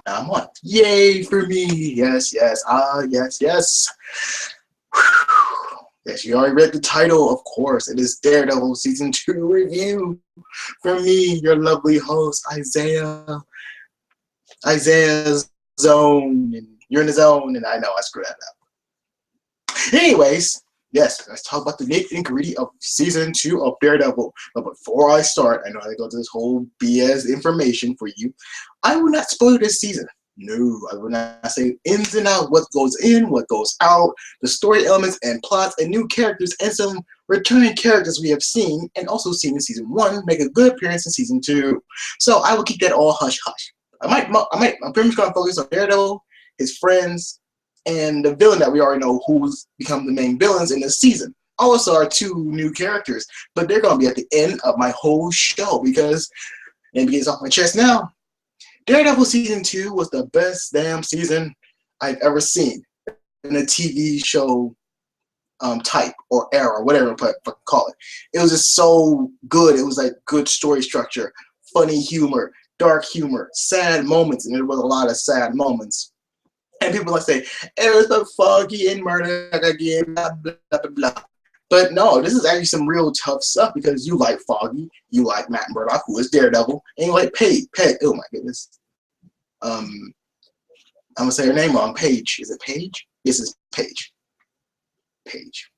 I'm on. Yay for me. Yes, yes. Yes, yes. Yes, you already read the title, of course. It is Daredevil Season 2 review from me, your lovely host, Isaiah. Isaiah's zone. And you're in the zone, and I know I screwed that up. Anyways, yes, let's talk about the nitty-gritty of Season 2 of Daredevil. But before I start, I know I go to this whole BS information for you. I will not spoil this season. No, I will not say ins and outs, what goes in, what goes out, the story elements and plots and new characters and some returning characters we have seen and also seen in Season 1 make a good appearance in Season 2. So I will keep that all hush-hush. I'm pretty much going to focus on Daredevil, his friends, and the villain that we already know who's become the main villains in this season. Also our two new characters, but they're going to be at the end of my whole show because, and begins off my chest now, Daredevil Season 2 was the best damn season I've ever seen in a TV show type or era, whatever you call it. It was just so good. It was like good story structure, funny humor, dark humor, sad moments, and there was a lot of sad moments. And people like say, it was so foggy and Murdoch again, blah, blah, blah, blah. But no, this is actually some real tough stuff because you like Foggy, you like Matt Murdock, who is Daredevil, and you like Peg. Oh my goodness. I'm gonna say her name wrong. Paige. Is it Paige? Yes, it's Paige. Paige.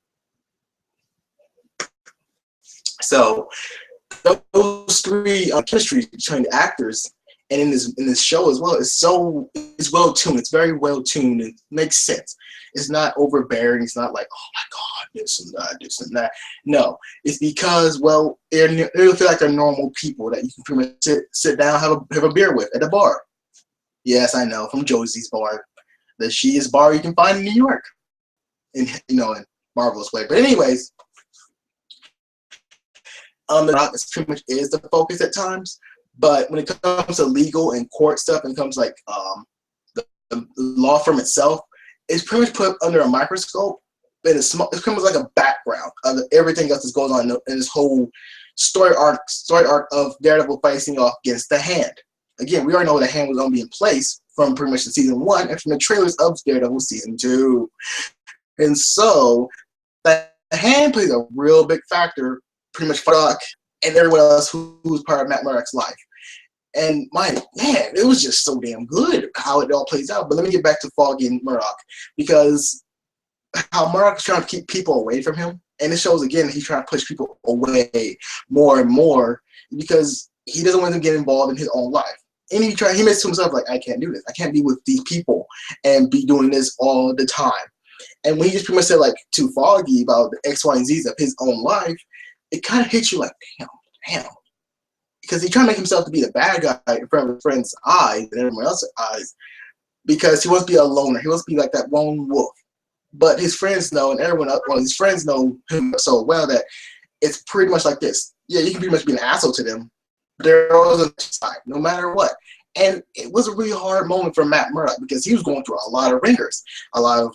So those three chemistry between the actors and in this show as well it's well tuned. It's very well tuned. It makes sense. It's not overbearing. It's not like, oh my god, this and that. No, it's because they feel like they're normal people that you can pretty much sit down, have a beer with at a bar. Yes, I know, from Josie's bar, the shittiest bar you can find in New York, in marvelous way. But anyways, the rock pretty much is the focus at times. But when it comes to legal and court stuff, and it comes like the law firm itself, it's pretty much put under a microscope. And it's pretty much like a background of everything else that's going on in this whole story arc of Daredevil facing off against the Hand. Again, we already know the Hand was going to be in place from pretty much the Season 1 and from the trailers of Daredevil Season 2. And so the Hand plays a real big factor, pretty much for Doc and everyone else who's part of Matt Murdock's life. And man, it was just so damn good how it all plays out. But let me get back to Foggy and Murdock, because how Murdock is trying to keep people away from him, and it shows again he's trying to push people away more and more because he doesn't want them to get involved in his own life. And he makes to himself like, I can't do this. I can't be with these people and be doing this all the time. And when he just pretty much said like to Foggy about the X, Y, and Z's of his own life, it kind of hits you like, damn. Because he's trying to make himself to be the bad guy in front of his friends' eyes and everyone else's eyes. Because he wants to be a loner. He wants to be like that lone wolf. But his friends know, and everyone else, his friends know him so well that it's pretty much like this. Yeah, you can pretty much be an asshole to them. They're always on the side, no matter what. And it was a really hard moment for Matt Murdock because he was going through a lot of ringers, a lot of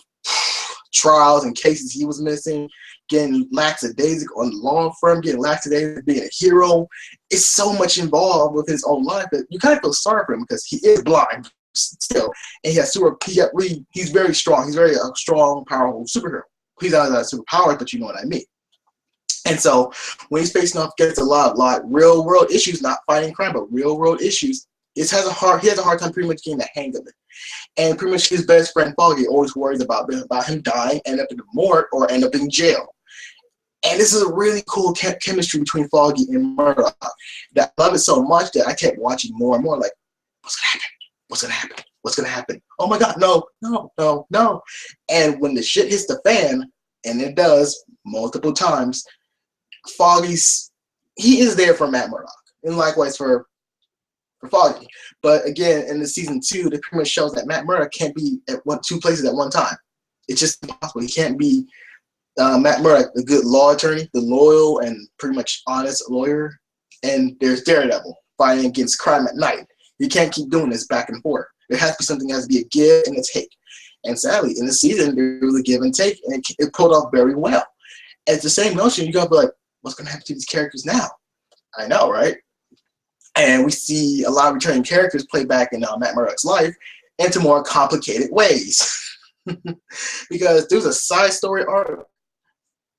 trials and cases he was missing, getting lackadaisical on the law firm, getting lackadaisical being a hero. It's so much involved with his own life that you kind of feel sorry for him because he is blind still, and he's very strong. He's very strong, powerful superhero. He's not a superpower, but you know what I mean. And so when he's facing off against a lot real world issues, not fighting crime, but real world issues, he has a hard time pretty much getting the hang of it. And pretty much his best friend Foggy always worries about him dying, end up in the morgue, or end up in jail. And this is a really cool chemistry between Foggy and Murdock that I love it so much that I kept watching more and more like, what's gonna happen? What's gonna happen? What's gonna happen? Oh my god, no. And when the shit hits the fan, and it does multiple times, he is there for Matt Murdock, and likewise for Foggy. But again, in the Season 2, they pretty much shows that Matt Murdock can't be at two places at one time. It's just impossible. He can't be Matt Murdock, the good law attorney, the loyal and pretty much honest lawyer, and there's Daredevil fighting against crime at night. You can't keep doing this back and forth. There has to be something that has to be a give and a take. And sadly, in the season, there was a give and take, and it pulled off very well. At the same notion, you gotta be like, what's gonna happen to these characters now? I know, right? And we see a lot of returning characters play back in Matt Murdock's life into more complicated ways. Because there's a side story arc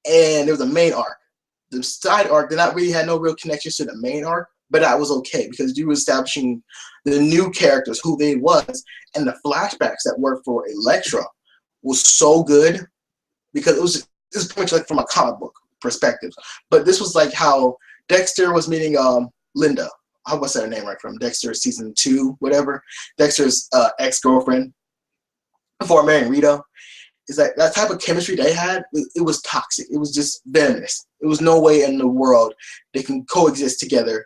and there was a main arc. The side arc did not really have no real connections to the main arc, but that was okay because you were establishing the new characters, who they was, and the flashbacks that were for Elektra was so good because it was pretty much like from a comic book perspective. But this was like how Dexter was meeting Linda. How was that her name right from Dexter season 2, whatever. Dexter's ex-girlfriend before marrying Rita. It's like that type of chemistry they had, it was toxic. It was just venomous. There was no way in the world they can coexist together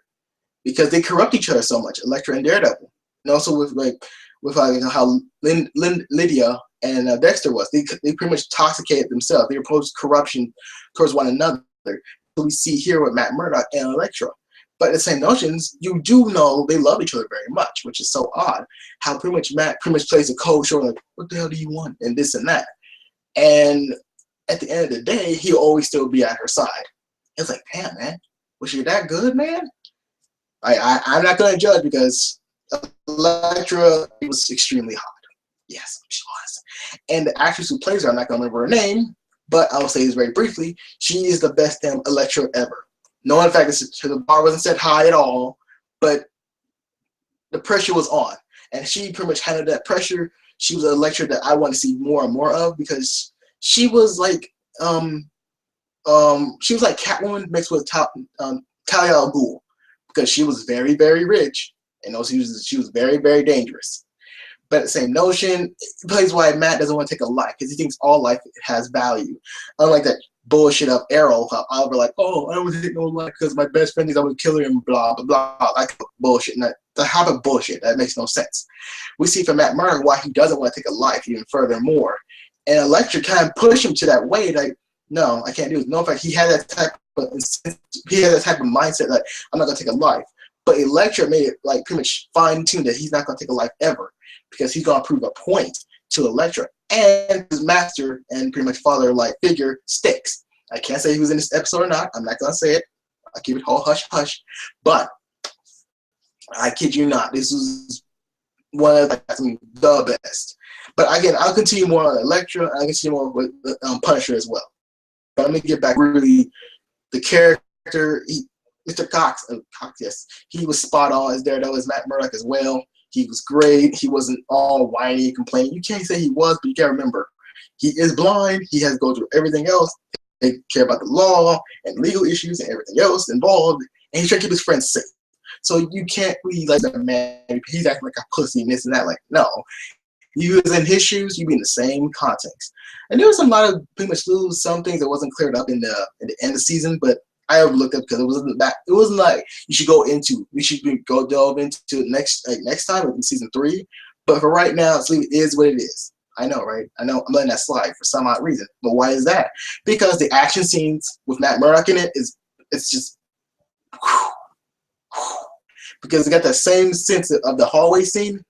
because they corrupt each other so much, Elektra and Daredevil. And also with how Lydia and Dexter was. They pretty much toxicated themselves. They opposed corruption towards one another. So we see here with Matt Murdock and Elektra. But the same notions, you do know they love each other very much, which is so odd. How pretty much Matt plays a cold shoulder, like, what the hell do you want? And this and that. And at the end of the day, he'll always still be at her side. It's like, damn, man, was she that good, man? I'm not going to judge because Elektra was extremely hot. Yes, she was. And the actress who plays her, I'm not going to remember her name, but I'll say this very briefly. She is the best damn Elektra ever. No, in fact, the bar wasn't set high at all, but the pressure was on. And she pretty much handled that pressure. She was an Elektra that I want to see more and more of because she was like Catwoman mixed with Talia al Ghul because she was very, very rich and also she was very, very dangerous. But the same notion, it plays why Matt doesn't want to take a life because he thinks all life has value. Unlike that bullshit of Arrow, how Oliver like, oh, I don't want to take no life because my best friend thinks I'm going to kill her and blah, blah, blah. Like bullshit. And the type of bullshit, that makes no sense. We see from Matt Murdock why he doesn't want to take a life even furthermore. And Elektra kind of pushed him to that way, like, no, I can't do it. No, in fact, he had that type of mindset, like, I'm not going to take a life. But Elektra made it like pretty much fine-tuned that he's not going to take a life ever because he's going to prove a point to Elektra. And his master and pretty much father-like figure sticks. I can't say he was in this episode or not. I'm not going to say it. I'll keep it all hush-hush. But I kid you not, this was one of the best. But again, I'll continue more on Elektra. I'll continue more with Punisher as well. But let me get back really the character. Mr. Cox, yes, he was spot on as Daredevil, as Matt Murdock as well. He was great. He wasn't all whiny and complaining. You can't say he was, but you gotta remember, he is blind. He has to go through everything else. They care about the law and legal issues and everything else involved, and he's trying to keep his friends safe. So you can't really like that man. He's acting like a pussy and this and that. Like, no. You was in his shoes, you'd be in the same context. And there was a lot of pretty much some things that wasn't cleared up in the end of the season, but I overlooked it because it wasn't like you should go delve into next time in season 3. But for right now, it is what it is. I know, right? I know I'm letting that slide for some odd reason. But why is that? Because the action scenes with Matt Murdock in it's just because it got that same sense of the hallway scene.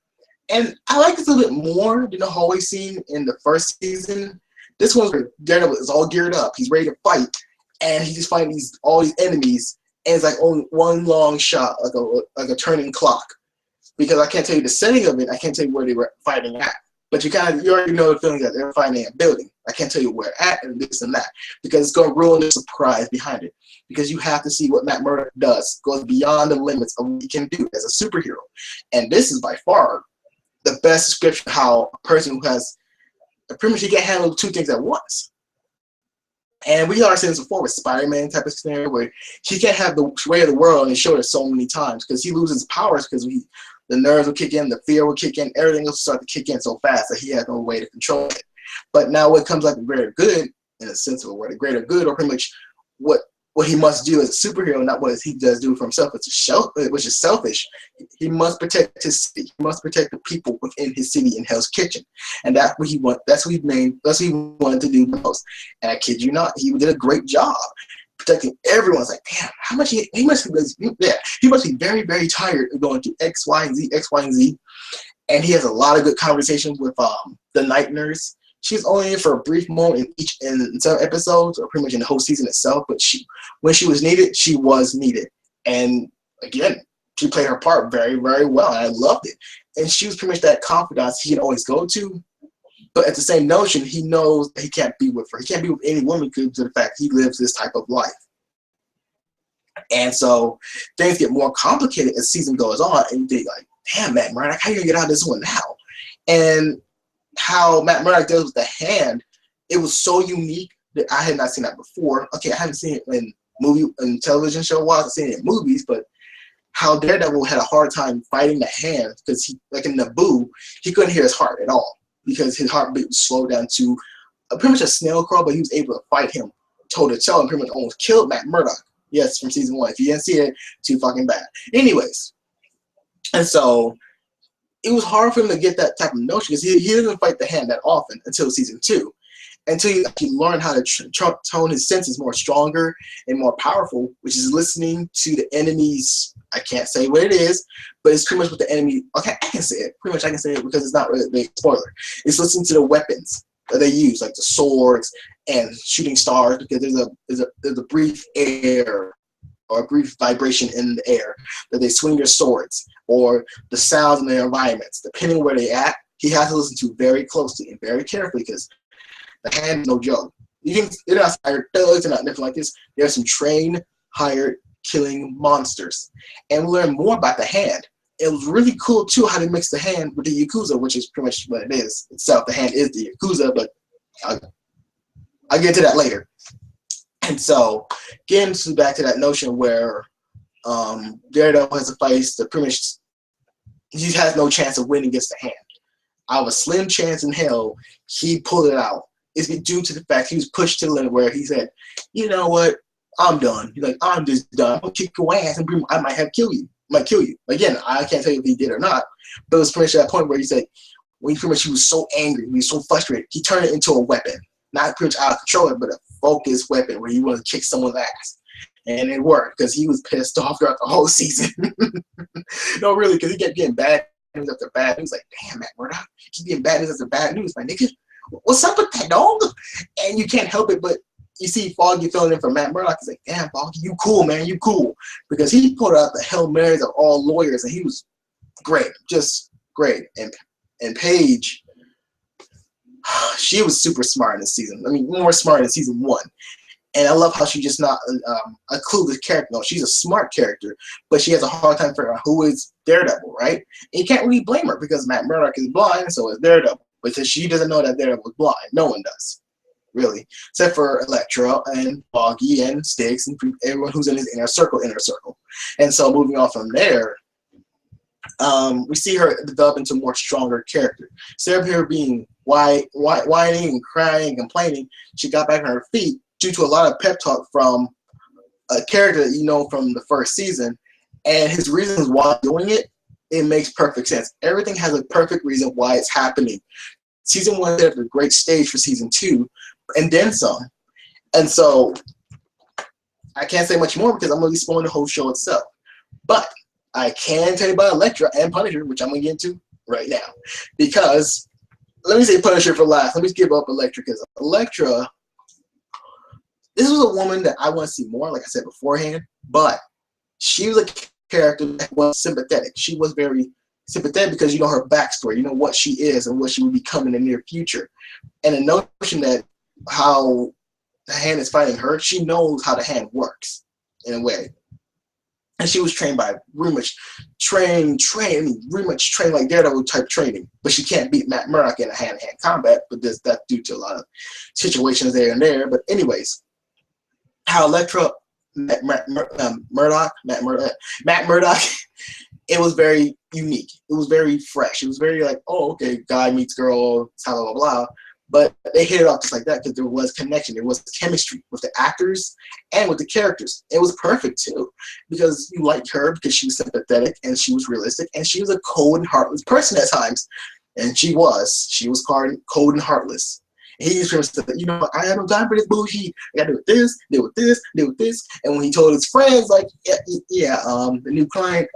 And I like this a little bit more than the hallway scene in the first season. This one's where Daredevil is all geared up. He's ready to fight. And he's just fighting all these enemies. And it's like only one long shot, like a turning clock. Because I can't tell you the setting of it. I can't tell you where they were fighting at. But you already know the feeling that they're fighting in a building. I can't tell you where at and this and that. Because it's going to ruin the surprise behind it. Because you have to see what Matt Murdock does. Goes beyond the limits of what he can do as a superhero. And this is by far the best description of how a person who has pretty much he can handle 2 things at once. And we already seen this before with Spider-Man type of scenario where he can't have the way of the world on his shoulders so many times because he loses powers because the nerves will kick in, the fear will kick in, everything will start to kick in so fast that he has no way to control it. But now what comes like the greater good, in a sense of where the greater good, or pretty much what he must do as a superhero, not what he does do for himself, which is selfish. He must protect his city. He must protect the people within his city in Hell's Kitchen. And that's what he wanted to do the most. And I kid you not, he did a great job protecting everyone. It's like, damn, how much he must be very, very tired of going through X, Y, and Z. And he has a lot of good conversations with the night nurse. She's only in for a brief moment in some episodes, or pretty much in the whole season itself. But when she was needed, she was needed. And again, she played her part very, very well, and I loved it. And she was pretty much that confidant he can always go to. But at the same notion, he knows that he can't be with her. He can't be with any woman because of the fact he lives this type of life. And so things get more complicated as season goes on, and you think like, damn, Matt Murdock, how are you gonna get out of this one now? And how Matt Murdock deals with the hand, it was so unique that I had not seen that before. Okay, I haven't seen it in movie and television show wise, I've seen it in movies, but how Daredevil had a hard time fighting the hand because he, like in Naboo, he couldn't hear his heart at all because his heartbeat was slowed down to pretty much a snail crawl, but he was able to fight him toe to toe and pretty much almost killed Matt Murdock. Yes, from season 1. If you didn't see it, too fucking bad. Anyways, and so it was hard for him to get that type of notion because he doesn't fight the hand that often until season 2. Until he learned how to tone his senses more stronger and more powerful, which is listening to the enemy's, I can't say what it is, but it's pretty much what the enemy, okay, I can say it. Pretty much I can say it because it's not really a big spoiler. It's listening to the weapons that they use, like the swords and shooting stars, because there's a brief air or a brief vibration in the air that they swing their swords, or the sounds in their environments. Depending where they at, he has to listen to very closely and very carefully because the hand is no joke. They're not hired thugs, they're not nothing like this. There's some trained, hired killing monsters. And we learn more about the hand. It was really cool too how they mix the hand with the Yakuza, which is pretty much what it is itself. The hand is the Yakuza, but I'll get to that later. And so, getting back to that notion where Daredevil has to face the pretty much, he has no chance of winning against the hand. Out of a slim chance in hell, he pulled it out. It's due to the fact he was pushed to the limit where he said, you know what, I'm done. He's like, I'm just done. I'm gonna kick your ass and I might kill you. Again, I can't tell you if he did or not, but it was pretty much that point where he said, when he was so angry, he was so frustrated, he turned it into a weapon. Not pretty much out of control, but a focused weapon where he wanted to kick someone's ass. And it worked because he was pissed off throughout the whole season. No, really, because he kept getting bad news after bad news. Like, damn, Matt Murdock, keep getting bad news after bad news, my nigga. What's up with that, dog? And you can't help it, but you see Foggy filling in for Matt Murdock. He's like, damn, Foggy, you cool, man, you cool. Because he pulled out the Hail Marys of all lawyers, and he was great, just great. And Paige, she was super smart in this season. I mean, more smart in season 1. And I love how she's just not a clueless character. No, she's a smart character, but she has a hard time figuring out who is Daredevil, right? And you can't really blame her because Matt Murdock is blind, so is Daredevil. Because she doesn't know that Daredevil is blind. No one does, really. Except for Elektra and Foggy and Styx and everyone who's in his inner circle. And so moving on from there, we see her develop into a more stronger character. Instead of her being whining and crying and complaining, she got back on her feet due to a lot of pep talk from a character that you know from the first season, and his reasons why doing it, it makes perfect sense. Everything has a perfect reason why it's happening. Season 1 set up a great stage for season 2, and then some. And so I can't say much more because I'm going to be spoiling the whole show itself. But I can tell you about Elektra and Punisher, which I'm going to get into right now. Because, let me say Punisher for last. Let me give up Elektra, because Elektra, this was a woman that I want to see more, like I said beforehand, but she was a character that was sympathetic. She was very sympathetic because you know her backstory, you know what she is and what she will become in the near future. And the notion that how the hand is fighting her, she knows how the hand works in a way. And she was trained by pretty much trained like Daredevil type training. But she can't beat Matt Murdock in a hand-to-hand combat, but that's due to a lot of situations there and there. But anyways, how Elektra, Matt Murdock, it was very unique. It was very fresh. It was very like, oh, okay, guy meets girl, blah, blah, blah. But they hit it off just like that because there was connection. There was chemistry with the actors and with the characters. It was perfect too because you liked her because she was sympathetic and she was realistic and she was a cold and heartless person at times. And she was cold and heartless. And he just said, you know, I have no time for this bullshit. I gotta deal with this. And when he told his friends, like, the new client,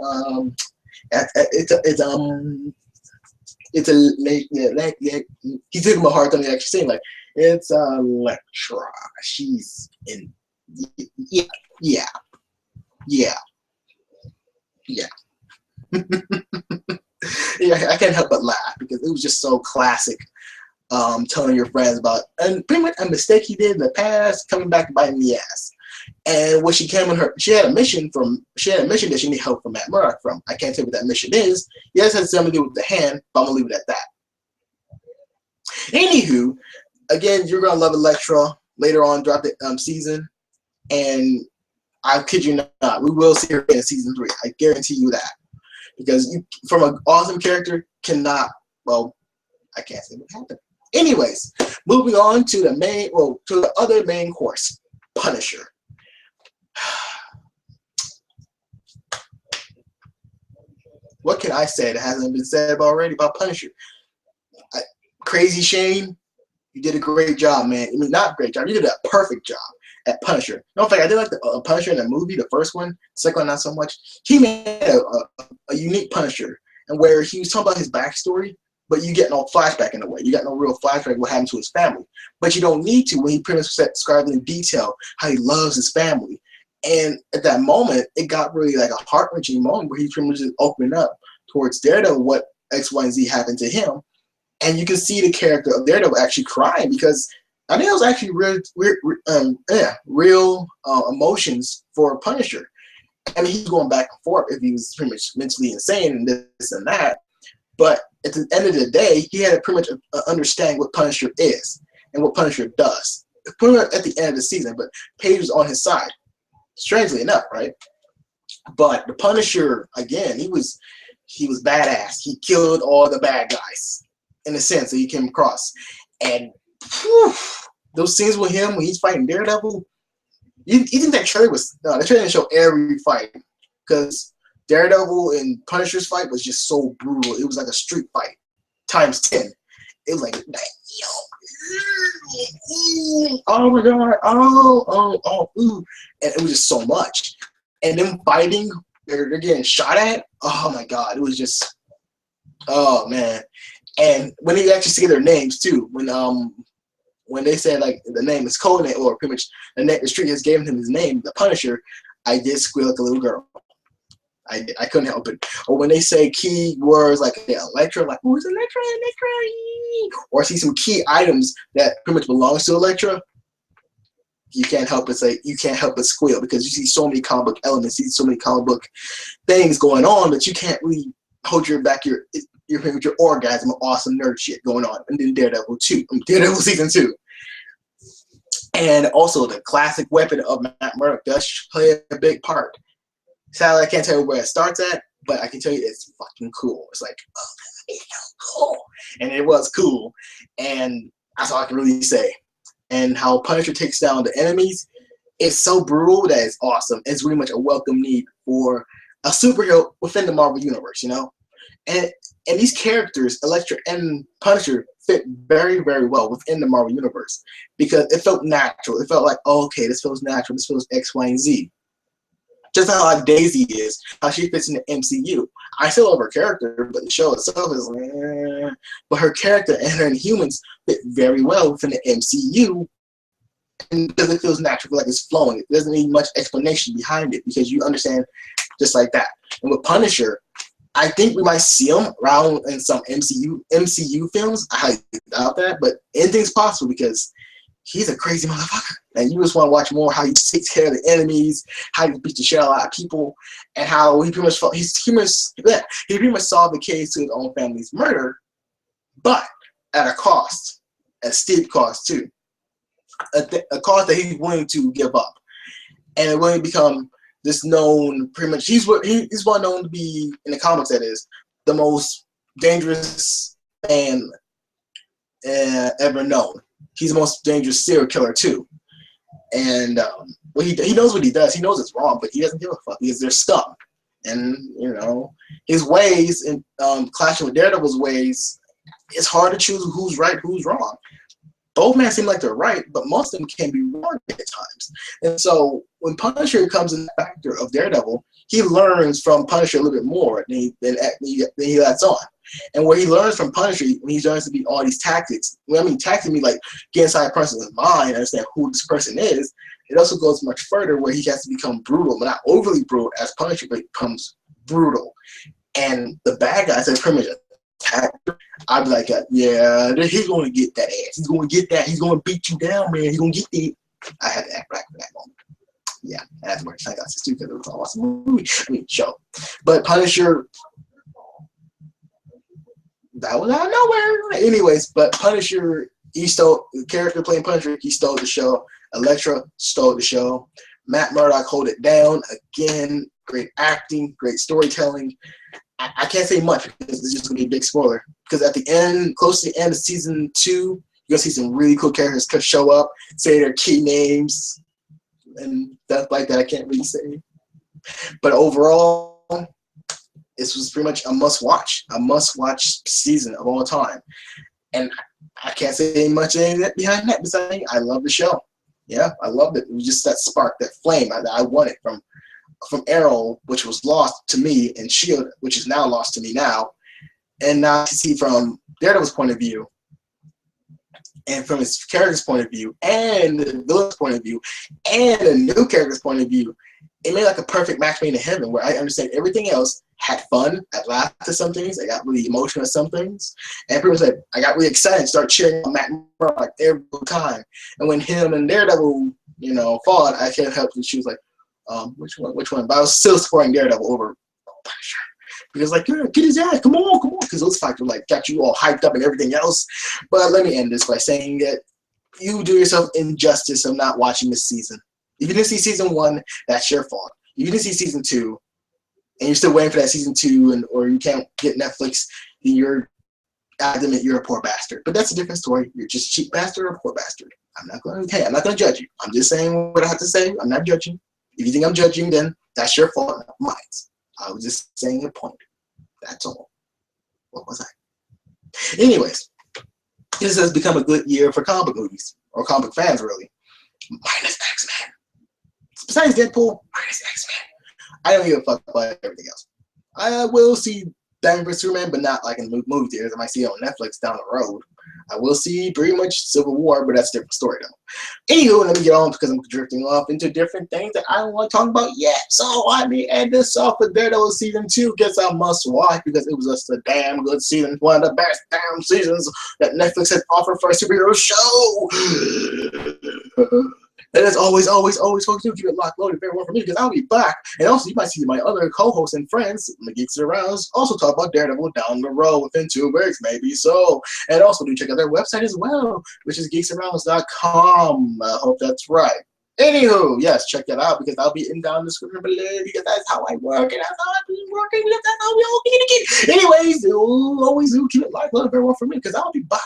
he took him a hard time to actually saying, like, it's Elektra. She's in, yeah. Yeah, I can't help but laugh because it was just so classic. Telling your friends about and pretty much a mistake he did in the past, coming back and biting the ass. And what she came on her, she had a mission that she needed help from Matt Murdock from. I can't tell you what that mission is. Yes, it has something to do with the hand, but I'm gonna leave it at that. Anywho, again, you're gonna love Elektra later on throughout the season, and I kid you not, we will see her in season 3. I guarantee you that, because you, from an awesome character, cannot. Well, I can't say what happened. Anyways, moving on to the to the other main course, Punisher. What can I say that hasn't been said already about Punisher? Crazy Shane, you did a great job, man. I mean, not great job. You did a perfect job at Punisher. No, in fact, I did like the Punisher in the movie, the first one. The second one, not so much. He made a unique Punisher, and where he was talking about his backstory, but you get no flashback in a way. You got no real flashback of what happened to his family. But you don't need to when he pretty much described in detail how he loves his family. And at that moment, it got really like a heart-wrenching moment where he pretty much just opened up towards Daredevil what X, Y, and Z happened to him. And you can see the character of Daredevil actually crying because I think it was actually real emotions for Punisher. I mean, he's going back and forth if he was pretty much mentally insane and this and that. But at the end of the day, he had to pretty much understand what Punisher is and what Punisher does. Pretty much at the end of the season, but Paige was on his side. Strangely enough, right? But the Punisher, again, he was badass. He killed all the bad guys in a sense that he came across. And whew, those scenes with him when he's fighting Daredevil, you think that trailer was no, that trailer didn't show every fight because Daredevil and Punisher's fight was just so brutal. It was like a street fight times 10. It was like, oh my god, ooh. And it was just so much. And them fighting, they're getting shot at. Oh my god, it was just, oh man. And when you actually see their names too, when they said like the name is Conan or pretty much the street has given him his name, the Punisher, I did squeal like a little girl. I couldn't help it. Or when they say key words like Elektra, like who's Elektra? Or see some key items that pretty much belongs to Elektra, you can't help but squeal because you see so many comic book elements, you see so many comic book things going on that you can't really hold your orgasm of awesome nerd shit going on. And then Daredevil season 2. And also the classic weapon of Matt Murdock does play a big part. Sadly, I can't tell you where it starts at, but I can tell you it's fucking cool. It's like, oh, it's so cool. And it was cool. And that's all I can really say. And how Punisher takes down the enemies, it's so brutal that it's awesome. It's really much a welcome need for a superhero within the Marvel Universe, you know? And these characters, Elektra and Punisher, fit very, very well within the Marvel Universe because it felt natural. It felt like, oh, okay, this feels natural. This feels X, Y, and Z. Just how like Daisy is, how she fits in the MCU. I still love her character, but the show itself is like, but her character and her Inhumans fit very well within the MCU. And because it feels natural, like it's flowing. It doesn't need much explanation behind it because you understand just like that. And with Punisher, I think we might see him around in some MCU films. I highly doubt that, but anything's possible because he's a crazy motherfucker. And you just want to watch more how he takes care of the enemies, how he beats the shit out of a lot of people, and how he pretty much solved the case to his own family's murder, but at a cost, a steep cost too. A cost that he's willing to give up. And it will become this known, pretty much, he's well known to be, in the comics that is, the most dangerous man ever known. He's the most dangerous serial killer too. And he knows what he does. He knows it's wrong, but he doesn't give a fuck because they're scum. And, you know, his ways and clashing with Daredevil's ways, it's hard to choose who's right, who's wrong. Both men seem like they're right, but most of them can be wrong at times. And so when Punisher comes in the factor of Daredevil, he learns from Punisher a little bit more than he lets on. And where he learns from Punisher, when he learns to be all these tactics, when I mean tactics, I mean like get inside a person's mind, understand who this person is, it also goes much further where he has to become brutal, but not overly brutal as Punisher, but becomes brutal. and the bad guys that pretty much attack her, I'd be like, yeah, he's going to get that ass. He's going to get that. He's going to beat you down, man. He's going to get it. I had to act back for that moment. Yeah, I had to work. I got this too because it was an awesome movie. Show. But Punisher, that was out of nowhere. Anyways, but Punisher, he stole the character playing Punisher. He stole the show. Elektra stole the show. Matt Murdock hold it down again. Great acting, great storytelling. I can't say much because it's just gonna be a big spoiler. Because at the end, close to the end of season 2, you're gonna see some really cool characters show up, say their key names and stuff like that. I can't really say, but overall, this was pretty much a must-watch season of all time. And I can't say much behind that besides I love the show. Yeah, I loved it. It was just that spark, that flame that I wanted from Arrow, which was lost to me, and Shield, which is now lost to me now. And now to see from Daredevil's point of view, and from his character's point of view, and the villain's point of view, and the new character's point of view, it made like a perfect match made in heaven where I understand everything else, had fun, I laughed at some things, I got really emotional at some things, and pretty much like, I got really excited and started cheering on Matt Murdock like every time. And when him and Daredevil, fought, I can't help it. She was like, which one? But I was still supporting Daredevil over Punisher. Because like, yeah, get his ass, come on. Because those fights were like, got you all hyped up and everything else. But let me end this by saying that you do yourself injustice of not watching this season. If you didn't see season 1, that's your fault. If you didn't see season 2, and you're still waiting for that season 2, or you can't get Netflix, then you're adamant you're a poor bastard. But that's a different story. You're just a cheap bastard or a poor bastard. I'm not going to judge you. I'm just saying what I have to say. I'm not judging. If you think I'm judging, then that's your fault, not mine. I was just saying a point. That's all. What was I? Anyways, this has become a good year for comic movies, or comic fans, really. Minus X-Men. Besides Deadpool, minus X-Men. I don't give a fuck about everything else. I will see Batman vs Superman, but not like in the movie theaters. I might see it on Netflix down the road. I will see pretty much Civil War, but that's a different story though. Anywho, let me get on because I'm drifting off into different things that I don't want to talk about yet. So let me end this off with Daredevil season 2. Guess I must watch because it was just a damn good season. One of the best damn seasons that Netflix has offered for a superhero show. And as always, folks, do keep it locked, loaded, everyone for me, because I'll be back. And also, you might see my other co-hosts and friends, the Geeks Around, also talk about Daredevil down the road within 2 weeks, maybe so. And also, do check out their website as well, which is geeksarounds.com. I hope that's right. Anywho, yes, check that out because I'll be in down the description below because that's how I work and that's how I've been working because that's how we all communicate. Anyways, always do keep it locked, loaded, everyone for me, because I'll be back.